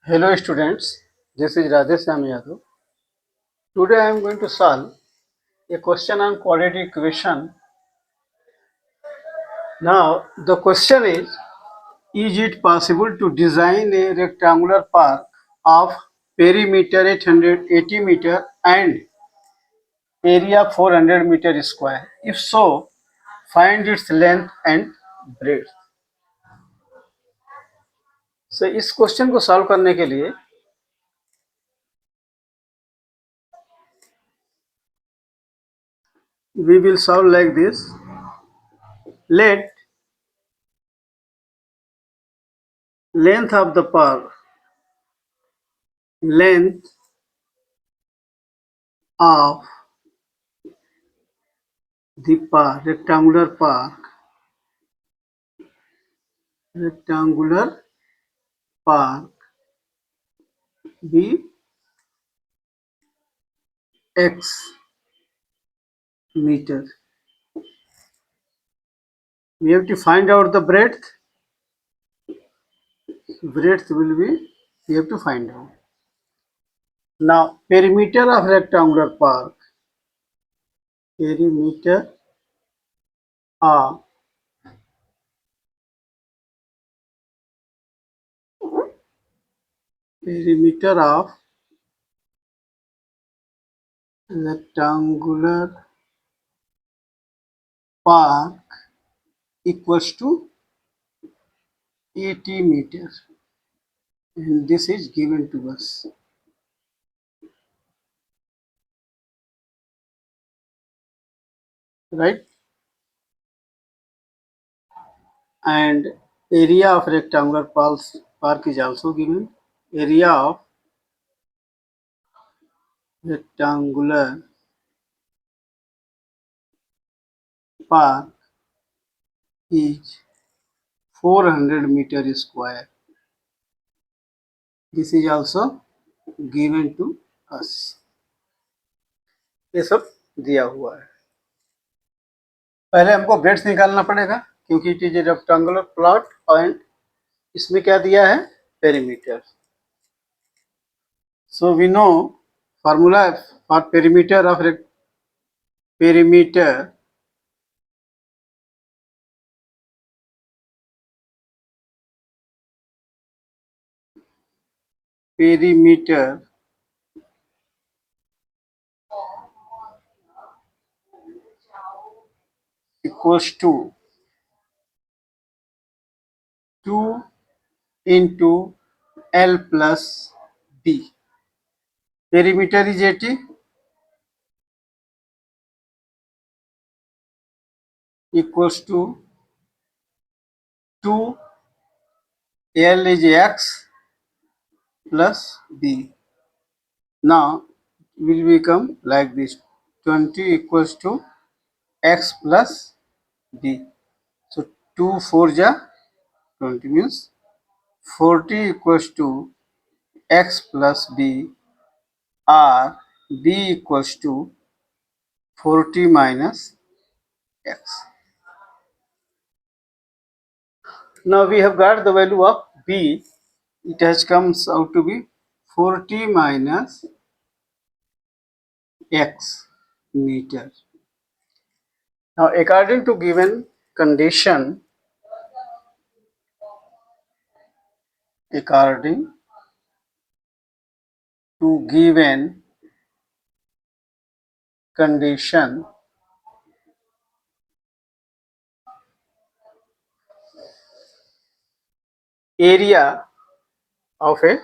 Hello students, this is Radheshyam Yadav. Today I am going to solve a question on quadratic equation. Now the question is it possible to design a rectangular park of perimeter 880 meter and area 400 meter square? If so, find its length and breadth. So इस question को solve करने के लिए we will solve like this. Let length of the park length of the park rectangular park be x meter. We have to find out the breadth. Breadth will be, we have to find out. Now perimeter of rectangular park, perimeter of rectangular park equals to 80 meters, and this is given to us. Right? And area of rectangular park is also given. Area of rectangular park is 400 meter square. This is also given to us. ये सब दिया हुआ है. पहले हमको breadth निकालना पड़ेगा क्योंकि it is a rectangular plot and इसमें क्या दिया है, perimeter. So we know formula for perimeter of perimeter equals to 2 into L plus B. Perimeter is 80 equals to 2 L is X plus B. Now will become like this, 20 equals to X plus B. So 2 4 ja 20 means 40 equals to X plus B or B equals to 40 minus X. Now we have got the value of B. It has comes out to be 40 minus X meter. Now according to given condition, area of a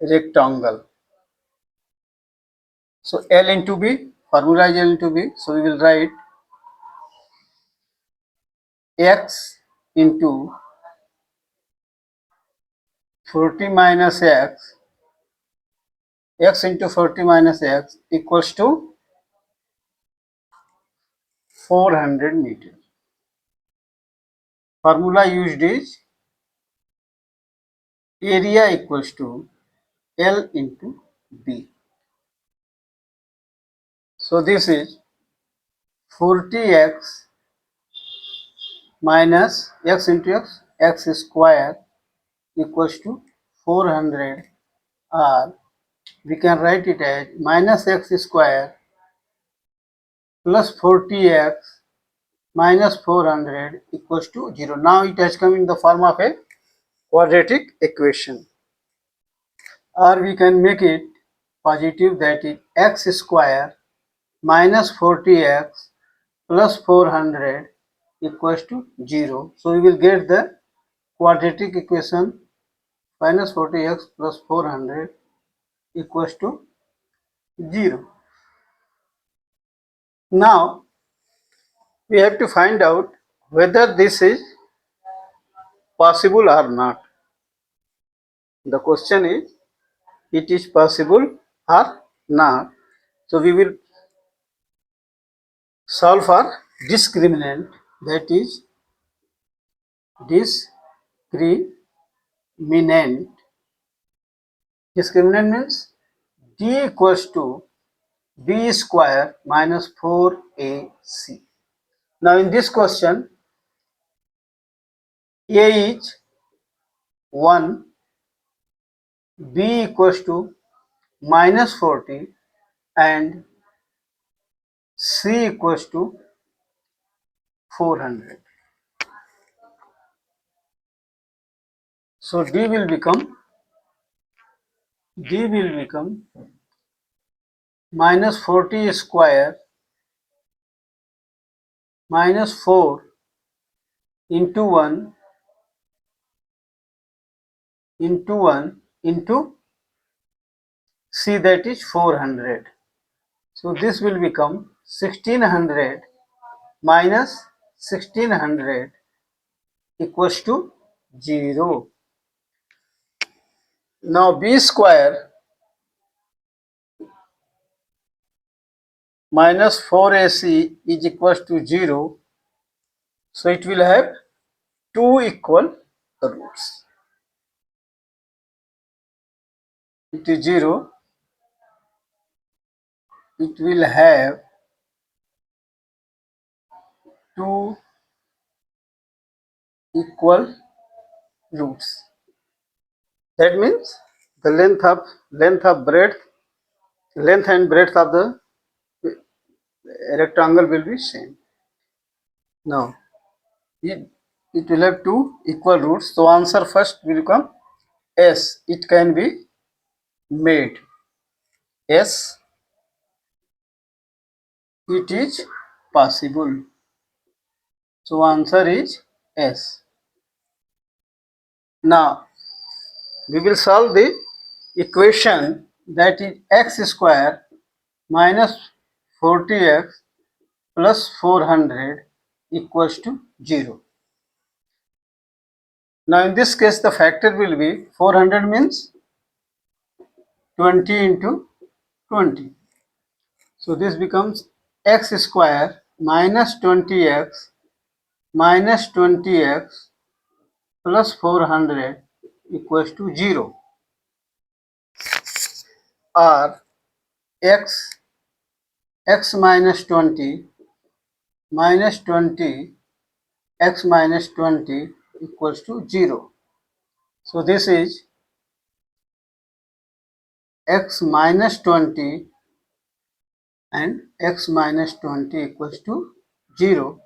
rectangle. So L into B, formula is L into B. So we will write X into 40 minus X, X into 40 minus X equals to 400 meters. Formula used is area equals to L into B. So this is 40x minus x into x square equals to 400, or we can write it as minus x square plus 40x minus 400 equals to 0. Now it has come in the form of a quadratic equation, or we can make it positive, that is x square minus 40x plus 400 equals to 0. So we will get the quadratic equation minus 40x plus 400 equals to 0. Now we have to find out whether this is possible or not. The question is, it is possible or not. So we will solve for discriminant, that is discriminant. Discriminant means d equals to b square minus 4ac. Now in this question, a is 1, b equals to minus 40, and c equals to 400. So d will become minus 40 square minus 4 into 1 into c, that is 400. So this will become 1600 minus 1600 equals to 0. Now b square minus 4ac is equals to 0. So it will have two equal roots. It is 0. It will have two equal roots. That means the length and breadth of the rectangle will be same. Now it will have two equal roots. So answer first will come S. It can be made. S. It is possible. So answer is S. Now we will solve the equation, that is x square minus 40x plus 400 equals to 0. Now in this case the factor will be 400 means 20 into 20. So this becomes x square minus 20x plus 400 equals to 0, or x minus 20 x minus 20 equals to 0. So this is x minus 20 and x minus 20 equals to 0.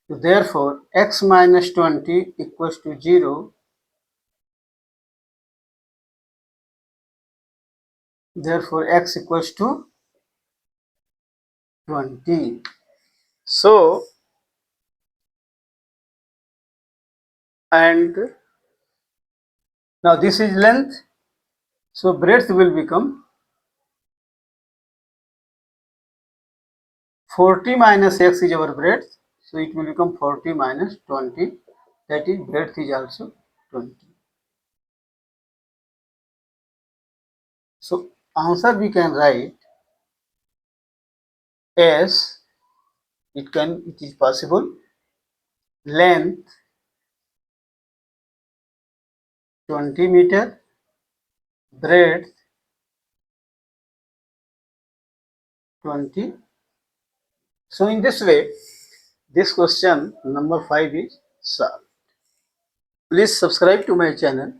So therefore x minus 20 equals to 0. Therefore x equals to 20. So, and now this is length. So breadth will become 40 minus x is our breadth. So it will become 40 minus 20. That is breadth is also 20. So answer we can write as it is possible. Length 20 meter, breadth 20. So in this way, this question number 5 is solved. Please subscribe to my channel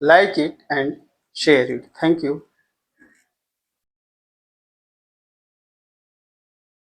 like it and share it. Thank you.